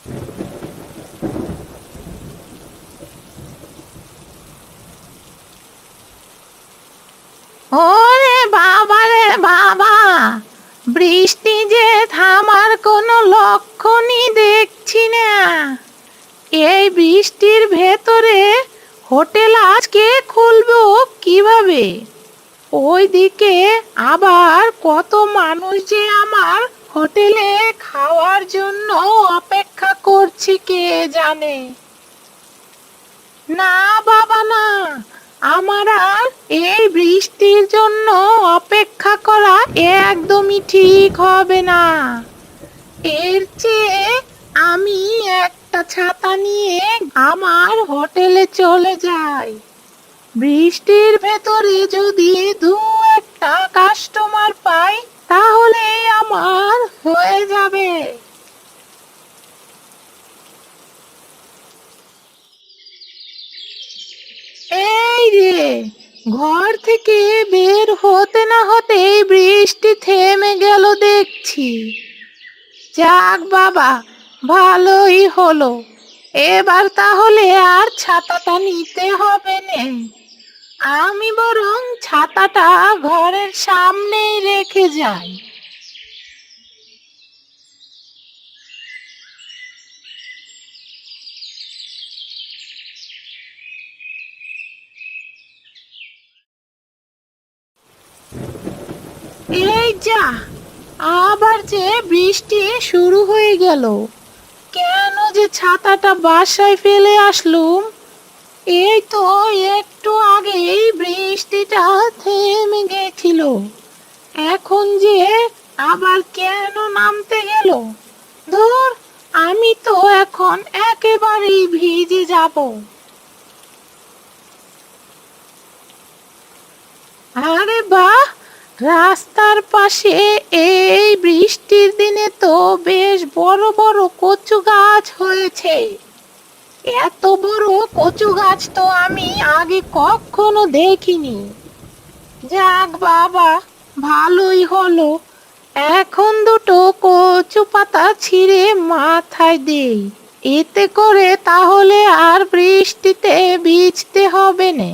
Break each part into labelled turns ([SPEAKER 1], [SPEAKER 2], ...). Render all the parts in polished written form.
[SPEAKER 1] ওরে বাবা রে বাবা, বৃষ্টি যে থামার কোনো লক্ষণই দেখছি না। এই বৃষ্টির ভেতরে হোটেল আজকে খুলবো কিভাবে? ওইদিকে আবার কত মানুষ যে আমার হোটেলে খাওয়ার জন্য অপেক্ষা করছে কে জানে। না বাবা না, আমার আর এই বৃষ্টির জন্য অপেক্ষা করা একদমই ঠিক হবে না। এর চেয়ে আমি একটা ছাতা নিয়ে আমার হোটেলে চলে যাই। বৃষ্টির ভেতরে যদি দু একটা কাস্টমার পাই তাহলে আমার হয়ে যাবে। এই রে, ঘর থেকে বের হতে না হতেই বৃষ্টি থেমে গেল দেখছি। যাক বাবা, ভালোই হলো। এবার তাহলে আর ছাতাটা নিতে হবে না। আমি বরং ছাতাটা ঘরের সামনেই রেখে যাই। এই যা, আবার যে বৃষ্টি শুরু হয়ে গেল। কেন যে ছাতাটা বাসায় ফেলে আসলুম? এই তো একটু আগেই বৃষ্টিটা থেমে গেছিল, এখন যে আবার কেন নামতে গেল? ধুর, আমি তো এখন একেবারেই ভিজে যাব। আরে বাহ, রাস্তার পাশে এই বৃষ্টির দিনে তো বেশ বড় বড় কচু গাছ হয়েছে। এত বড় কচু গাছ তো আমি আগে কখনো দেখিনি। যাক বাবা, ভালোই হলো। এখন দুটো কচু পাতা ছিঁড়ে মাথায় দেই, এতে করে তাহলে আর বৃষ্টিতে ভিজতে হবে না।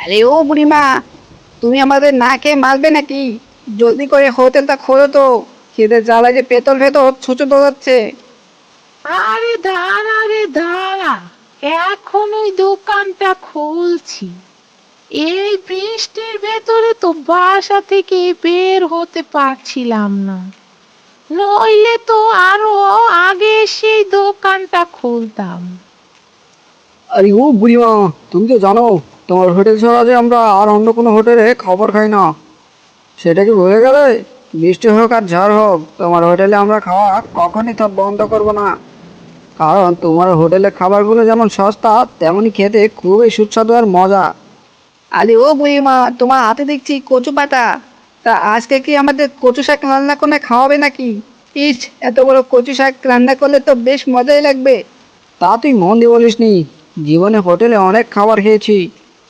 [SPEAKER 2] আরে ও বুড়িমা, তুমি আমাদের না খেয়ে মারবে নাকি? জলদি করে হোটেলটা খোলো তো, খিদে জ্বালায় যে পেটল ভেতর ছুঁচো দৌড়াচ্ছে।
[SPEAKER 1] আরে দাঁড়া রে দাঁড়া, এখন ওই দোকানটা খুলছি। এই বৃষ্টির ভেতরে তো বাসা থেকে বের হতে পারছিলাম না, নইলে তো আরো আগে সেই দোকানটা খুলতাম।
[SPEAKER 3] আরে ও বুড়িমা, তুমি তো জানো তোমার হোটেল ছাড়া যে আমরা আর অন্য কোনো হোটেলে খাবার খাই না। সেটা কি ভুলে গেলে? বৃষ্টি হোক আর ঝড় হোক, তোমার হোটেলে আমরা খাওয়া কখনই তো বন্ধ করব না। কারণ তোমার হোটেলের খাবারগুলো যেমন সস্তা তেমনই খেতে খুবই সুস্বাদু আর মজা।
[SPEAKER 2] আরে ও বুড়িমা, তোমার হাতে দেখছি কচু পাতা। তা আজকে কি আমাদের কচু শাক রান্না করে খাওয়াবে নাকি? ইস, এত বড় কচু শাক রান্না করলে তো বেশ মজাই লাগবে।
[SPEAKER 3] তা তুই মন দিয়ে বলিস নি, জীবনে হোটেলে অনেক খাবার খেয়েছি,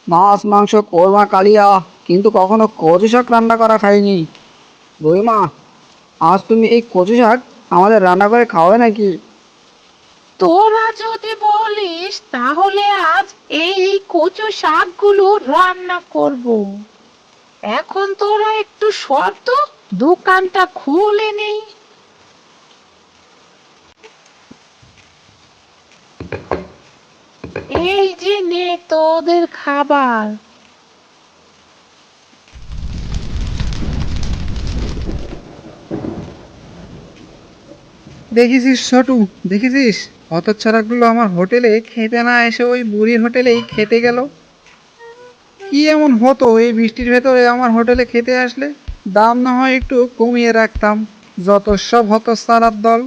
[SPEAKER 3] মাছ মাংস কোরমা কালিয়া, কিন্তু কখনো কচু শাক রান্না করা খাইনি। বুড়িমা, আজ তুমি এই কচু শাক আমাদের রান্না করে খাওয়াবে নাকি?
[SPEAKER 1] তোরা যদি বলিস তাহলে আজ এই কচু শাকগুলো রান্না করব। এখন তোরা একটু সর তো, দোকানটা খুলে নেই। এই যে নে তোদের খাবার।
[SPEAKER 4] দেখেছিস ছোটু, দেখেছিস হতচ্ছাড়াগুলো আমার হোটেলে খেতে না এসে ওই বুড়ির হোটেলেই খেতে গেল। কি এমন হতো এই বৃষ্টির ভেতরে আমার হোটেলে খেতে আসলে? দাম না হয় একটু কমিয়ে রাখতাম। যত সব হতচ্ছাড়ার দল।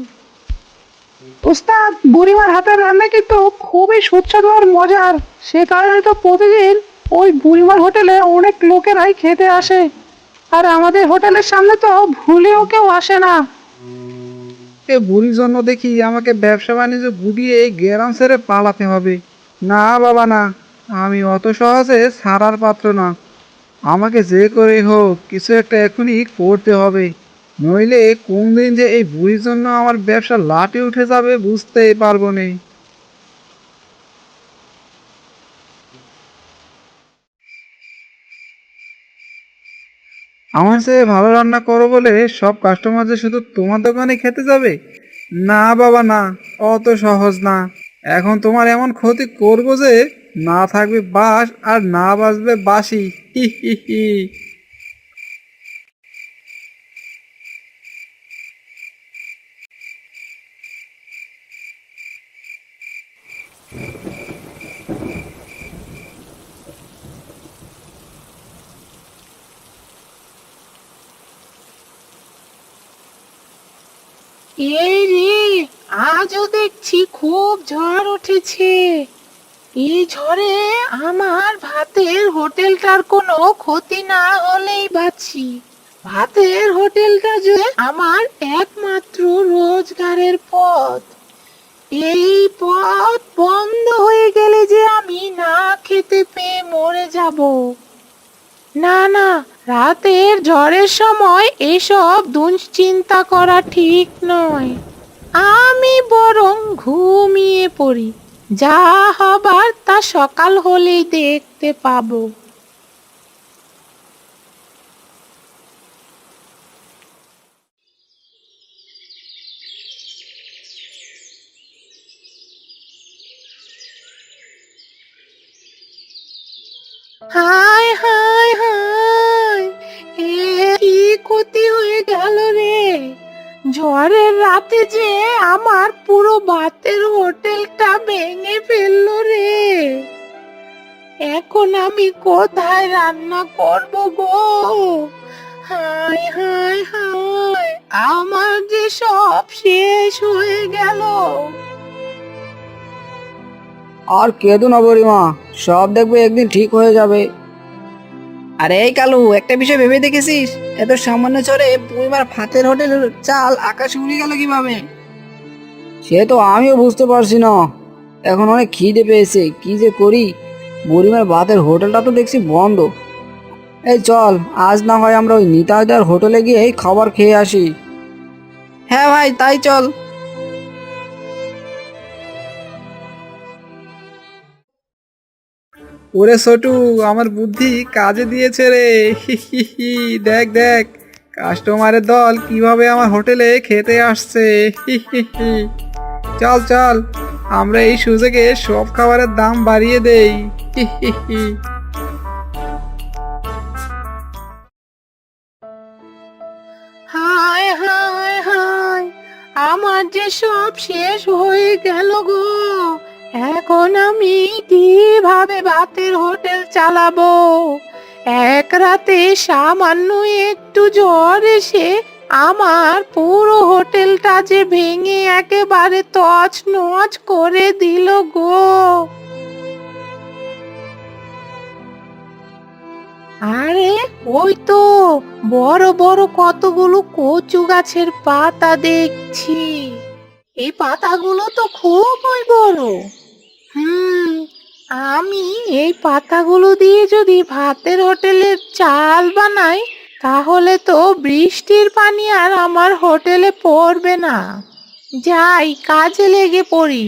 [SPEAKER 2] ওস্তাদ, বুড়িমার হাতের রান্না কিন্তু খুবই সুস্বাদু আর মজার। সে কারণে তো প্রতিদিন ওই বুড়িমার হোটেলে অনেক লোকেরাই খেতে আসে। আর আমাদের হোটেলের সামনে তো ভুলেও কেউ আসে না।
[SPEAKER 4] এ বুড়ির জন্য দেখি আমাকে ব্যবসা বাণিজ্য গুটিয়ে এই গ্রাম ছেড়ে পালাতে হবে। না বাবা না, আমি অত সহজে ছাড়ার পাত্র না। আমাকে যে করে হোক কিছু একটা এখনই করতে হবে, নইলে কোন দিন যে এই বুড়ির জন্য আমার ব্যবসা লাটে উঠে যাবে বুঝতেই পারবো না। আমার চেয়ে ভালো রান্না করো বলে সব কাস্টমার যে শুধু তোমার দোকানে খেতে যাবে? না বাবা না, অত সহজ না। এখন তোমার এমন ক্ষতি করবো যে না থাকবে বাস আর না বাজবে বাঁশি। হি হি হি।
[SPEAKER 1] এই রে, আজও দেখছি খুব ঝড় উঠেছে। এই ঝড়ে আমার ভাতের হোটেলটার কোনো ক্ষতি না হলেই বাঁচি। ভাতের হোটেলটা যে আমার একমাত্র রোজগারের পথ। এই পথ বন্ধ হয়ে গেলে যে আমি না খেতে পেয়ে মরে যাব। না না, রাতের ঝড়ের সময় এসব দুশ্চিন্তা করা ঠিক নয়। আমি বরং ঘুমিয়ে পড়ি, যা হবার তা সকাল হলেই দেখতে পাবো। হায় হায় হায়, এ কি ক্ষতি হয়ে গেল রে! ঝড়ের রাতে যে আমার পুরো ভাতের হোটেলটা ভেঙে ফেললো রে। এখন আমি কোথায় রান্না করব গো? হায় হায় হায়, আমার যে সব শেষ হয়ে গেল।
[SPEAKER 3] আর কেঁদো না বুড়িমা, সব দেখবে একদিন ঠিক হয়ে যাবে। আরে এই কালু, একটা বিষয় ভেবে দেখেছিস? এত সামান্য চরে বুড়িমার ভাতের হোটেলের চাল আকাশে উড়ে গেল কিভাবে? সে তো আমিও বুঝতে পারছি না। এখন অনেক খিদে পেয়েছে, কি যে করি। বুড়িমার ভাতের হোটেলটা তো দেখছি বন্ধ। এই চল, আজ না হয় আমরা ওই নিতাইদার হোটেলে গিয়ে খাবার খেয়ে আসি। হ্যাঁ ভাই, তাই চল।
[SPEAKER 4] ওরে ছোটু, আমার বুদ্ধি কাজে দিয়েছে রে। হি হি হি। দেখ দেখ, কাস্টমারের দল কিভাবে আমার হোটেলে খেতে আসছে। হি হি হি। চল চল, আমরা এই সুযোগে সব খাবারের দাম বাড়িয়ে দেই। হি হি হি।
[SPEAKER 1] হায় হায় হায়, আমার যে সব শেষ হয়ে গেল গো। এখন আমি কিভাবে ভাতের হোটেল চালাবো? এক রাতে সামান্য একটু ঝড় এসে আমার পুরো হোটেলটা যে ভেঙে একেবারে তছনছ করে দিল গো। আরে, ওই তো বড় বড় কতগুলো কচু গাছের পাতা দেখছি। এই পাতাগুলো তো খুবই বড়। হুম, আমি এই পাতাগুলো দিয়ে যদি ভাতের হোটেলের চাল বানাই, তাহলে তো বৃষ্টির পানি আর আমার হোটেলে পড়বে না। যাই, কাজে লেগে পড়ি।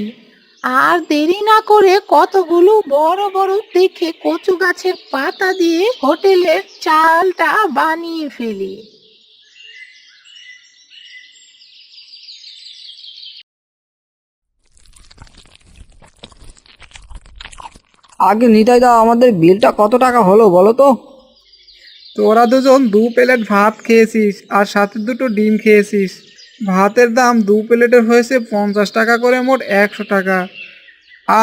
[SPEAKER 1] আর দেরি না করে কতগুলো বড় বড় দেখে কচু গাছের পাতা দিয়ে হোটেলের চালটা বানিয়ে ফেলি।
[SPEAKER 3] আগে নিতাইদা, আমাদের বিলটা কত টাকা হলো বলো তো?
[SPEAKER 4] তোরা দুজন 2 প্লেট ভাত খেয়েছিস আর সাথে 2টো ডিম খেয়েছিস। ভাতের দাম 2 প্লেটের হয়েছে 50 টাকা করে, মোট 100 টাকা।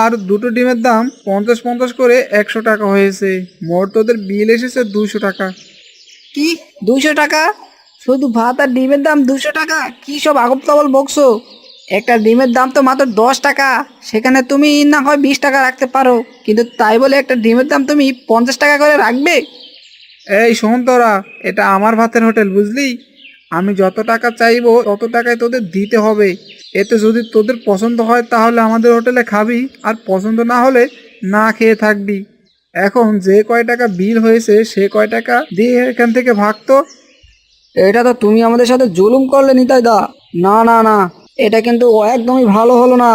[SPEAKER 4] আর 2টো ডিমের দাম 50-50 করে 100 টাকা হয়েছে। মোট তোদের বিল এসেছে 200 টাকা।
[SPEAKER 3] কি, 200 টাকা? শুধু ভাত আর ডিমের দাম 200 টাকা? কি সব আগব তাবল বকছো? একটা ডিমের দাম তো মাত্র 10 টাকা। সেখানে তুমি না হয় 20 টাকা রাখতে পারো, কিন্তু তাই বলে একটা ডিমের দাম তুমি 50 টাকা করে রাখবে?
[SPEAKER 4] এই শোন তোরা, এটা আমার ভাতের হোটেল বুঝলি। আমি যত টাকা চাইবো তত টাকায় তোদের দিতে হবে। এতে যদি তোদের পছন্দ হয় তাহলে আমাদের হোটেলে খাবি, আর পছন্দ না হলে না খেয়ে থাকবি। এখন যে কয় টাকা বিল হয়েছে সে কয় টাকা দিয়ে এখান থেকে ভাগতো।
[SPEAKER 3] এটা তো তুমি আমাদের সাথে জুলুম করলে নিতাই দা। না না না, এটা কিন্তু একদমই ভালো হলো না।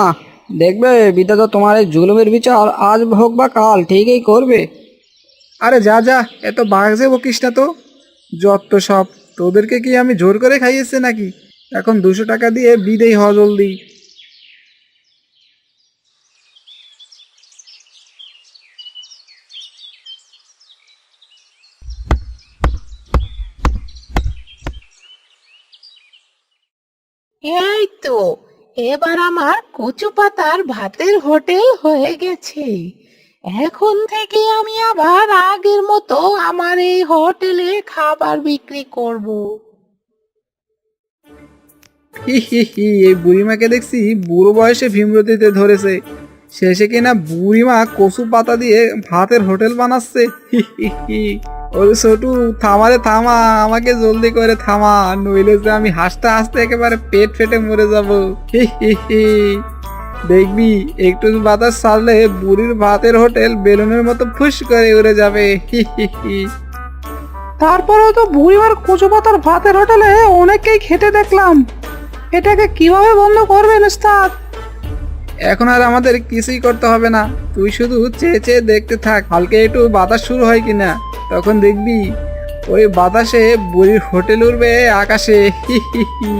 [SPEAKER 3] দেখবে বিধাতা তোমার এই জুলুমের বিচার আজ হোক বা কাল ঠিকই করবে।
[SPEAKER 4] আরে যা যা, এত বাজে বকিস না তো। যত সব, তোদেরকে কি আমি জোর করে খাইয়েছে নাকি? এখন 200 টাকা দিয়ে বিদেয় হ জলদি।
[SPEAKER 1] এই তো, এবার আমার কচু পাতার ভাতের হোটেল হয়ে গেছে। এখন থেকে আমি আবার আগের মতো আমার এই হোটেলে খাবার বিক্রি করব।
[SPEAKER 4] হি হি হি, এই বুড়িমাকে দেখছি বুড়ো বয়সে ভীমরতিতে ধরেছে। শেষে কিনা বুড়িমা কচু পাতা দিয়ে ভাতের হোটেল বানাচ্ছে। হি হি হি। ওরে ছোটু, থামারে থামা, আমাকে জলদি করে থামা, নইলে যে আমি হাসতে হাসতে একেবারে পেট ফেটে মরে যাব। হি হি হি। দেখবি একটু বাতাস ছাড়লে বুড়ির ভাতের হোটেল বেলুনের মতো ফুস করে উড়ে যাবে। হি হি হি।
[SPEAKER 2] তারপরেও তো বুড়িমার কচু পাতার ভাতের হোটেলে অনেককেই খেতে দেখলাম। এটাকে কিভাবে বন্ধ করবেন ওস্তাদ?
[SPEAKER 4] এখন আর আমাদের কিছুই করতে হবে না, তুই শুধু চেয়ে চেয়ে দেখতে থাক হালকা একটু বাতাস শুরু হয় কিনা। তখন দেখবি ওই বাতাসে বুড়ির হোটেল উঠবে আকাশে। হি হি হি।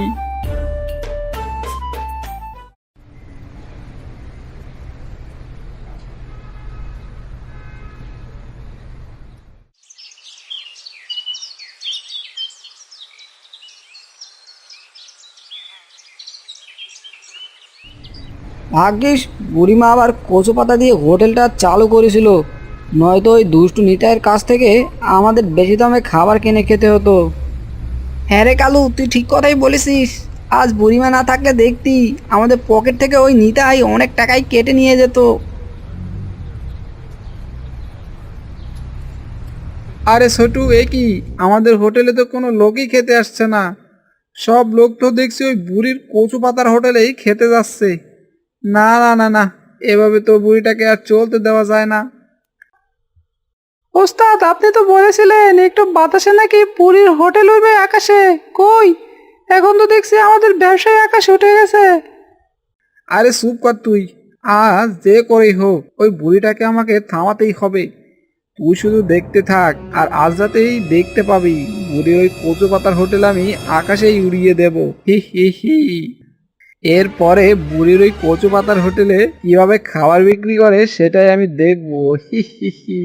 [SPEAKER 3] ভাগ্যিস বুড়িমা আবার কচু পাতা দিয়ে হোটেলটা চালু করেছিল, নয়তো ওই দুষ্টু নিতাইয়ের কাছ থেকে আমাদের বেশি দামে খাবার কিনে খেতে হতো। হ্যাঁ রে কালু, তুই ঠিক কথাই বলেছিস। আজ বুড়িমা না থাকলে দেখতি আমাদের পকেট থেকে ওই নিতাই অনেক টাকাই কেটে নিয়ে যেত।
[SPEAKER 4] আরে ছোটু, এ কি, আমাদের হোটেলে তো কোনো লোকই খেতে আসছে না। সব লোক তো দেখছি ওই বুড়ির কচু পাতার হোটেলেই খেতে যাচ্ছে। না না না না, এভাবে তো বুড়িটাকে আর চলতে দেওয়া যায় না।
[SPEAKER 2] ওস্তাদ, আপনি তো বলেছিলেন একটু বাতাসে নাকি পুরীর হোটেল উঠবে আকাশে। কই, এখন তো দেখছি আমাদের ব্যবসায় আকাশে উঠে গেছে।
[SPEAKER 4] আরে চুপ কর তুই। আজ যে করেই হোক ওই বুড়িটাকে আমাকে থামাতেই হবে। তুই শুধু দেখতে থাক, আর আজ রাতেই দেখতে পাবি বুড়ির ওই কচু পাতার হোটেল আমি আকাশেই উড়িয়ে দেব। হি হি হি। এরপরে বুড়ির ওই কচু পাতার হোটেলে কিভাবে খাবার বিক্রি করে সেটাই আমি দেখবো। হি হি হি।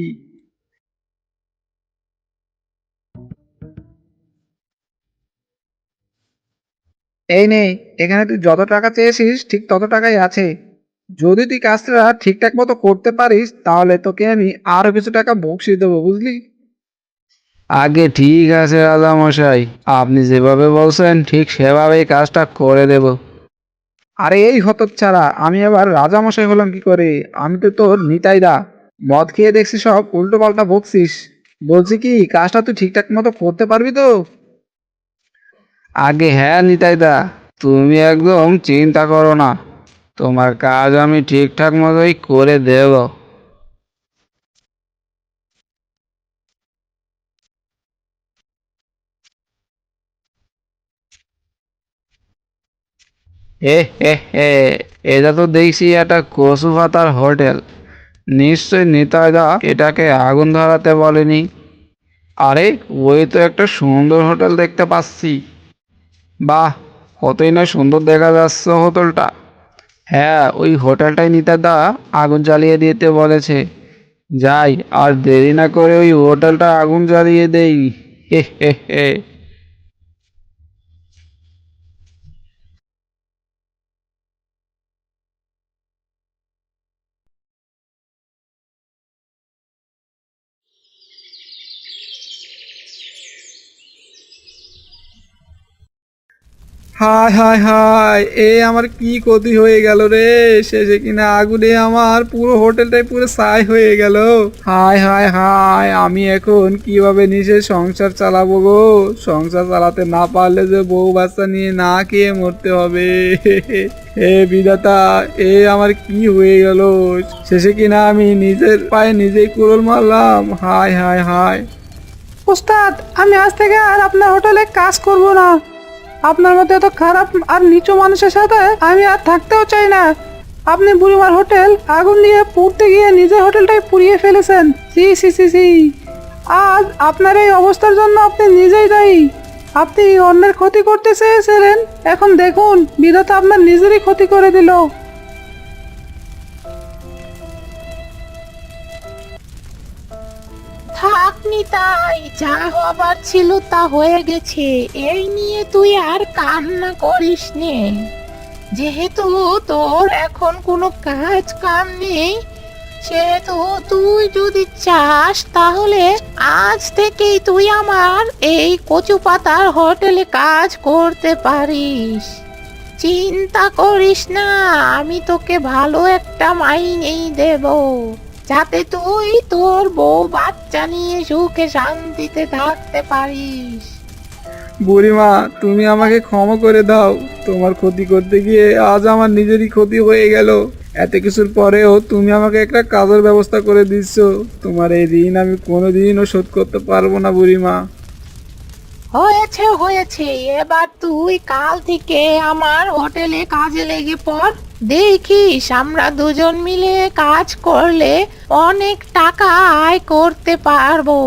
[SPEAKER 4] এই নে, এখানে তুই যত টাকা চেয়েছিস ঠিক তত টাকাই আছে। যদি তুই কাজটা ঠিকঠাক মতো করতে পারিস তাহলে তোকে আমি আরো কিছু টাকা বকশিস দেবো, বুঝলি?
[SPEAKER 5] আগে ঠিক আছে রাজামশাই, আপনি যেভাবে বলছেন ঠিক সেভাবেই কাজটা করে দেব।
[SPEAKER 4] আরে এই হতচ্ছাড়া, আমি আবার রাজামশাই হলাম কি করে? আমি তো তোর নিতাইদা। মদ খেয়ে দেখছি সব উল্টো পাল্টা বকছিস। বলছি কি, কাজটা তুই ঠিকঠাক মতো করতে পারবি তো?
[SPEAKER 5] আগে হ্যাঁ নিতাইদা, তুমি একদম চিন্তা করো না, তোমার কাজ আমি ঠিকঠাক মতোই করে দেব। হে হে হে, এটা তো দেখছি একটা কচু পাতার হোটেল। নিশ্চয় নিতাইদা এটাকে আগুন ধরাতে বলেনি। আরে, ওই তো একটা সুন্দর হোটেল দেখতে পাচ্ছি। বাহ, কতই না সুন্দর দেখা যাচ্ছে হোটেলটা। হ্যাঁ, ওই হোটেলটাই নিতাদা আগুন জ্বালিয়ে দিতে বলেছে। যাই, আর দেরি না করে ওই হোটেলটা আগুন জ্বালিয়ে দেই। হে হে হে।
[SPEAKER 4] হায় হায় হায়, এ আমার কি ক্ষতি হয়ে গেল রে, শেষে কিনা আগুনে আমার পুরো হোটেলটাই পুরো ছাই হয়ে গেল। হায় হায় হায়, আমি এখন কিভাবে নিজের সংসার চালাবো গো? সংসার চালাতে না পারলে যে বউ বাচ্চা নিয়ে না খেয়ে মরতে হবে। হে বিধাতা, এ আমার কি হয়ে গেল? শেষে কিনা আমি নিজের পায়ে নিজেই কুড়োল মারলাম। হায় হায় হায়।
[SPEAKER 2] উস্তাদ, আমি আজ থেকে আর আপনার হোটেলে কাজ করব না। আপনার মতো এত খারাপ আর নিচু মানুষের সাথে আমি আর থাকতেও চাই না। আপনি বুড়িমার হোটেল আগুন দিয়ে পুড়তে গিয়ে নিজের হোটেলটাই পুড়িয়ে ফেলেছেন। সি সি সি সি, আজ আপনার এই অবস্থার জন্য আপনি নিজেই দায়ী। আপনি অন্যের ক্ষতি করতে চেয়েছিলেন, এখন দেখুন বিধাতা আপনার নিজেরই ক্ষতি করে দিল।
[SPEAKER 1] থাক নিতাই, যা হবার ছিল তা হয়ে গেছে। এই নিয়ে তুই আর কান্না করিস নে। যেহেতু তোর এখন কোনো কাজ কাম নেই, সেহেতু তুই যদি চাস তাহলে আজ থেকেই তুই আমার এই কচু পাতার হোটেলে কাজ করতে পারিস। চিন্তা করিস না, আমি তোকে ভালো একটা মাইনেই দেব, যাতে তুই তোর বউ বাচ্চা নিয়ে সুখে শান্তিতে থাকতে পারিস।
[SPEAKER 4] বুড়িমা, তুমি আমাকে ক্ষমা করে দাও। তোমার ক্ষতি করতে গিয়ে আজ আমার নিজেরই ক্ষতি হয়ে গেল। এত কিছুর পরেও তুমি আমাকে একটা কাজের ব্যবস্থা করে দিচ্ছ। তোমার এই ঋণ আমি কোনোদিনও শোধ করতে পারবো না বুড়িমা।
[SPEAKER 1] হয়েছে হয়েছে, এবার তুই কাল থেকে আমার হোটেলে কাজে লেগে পড়। দেখিস আমরা দুজন মিলে কাজ করলে অনেক টাকা আয় করতে পারবো।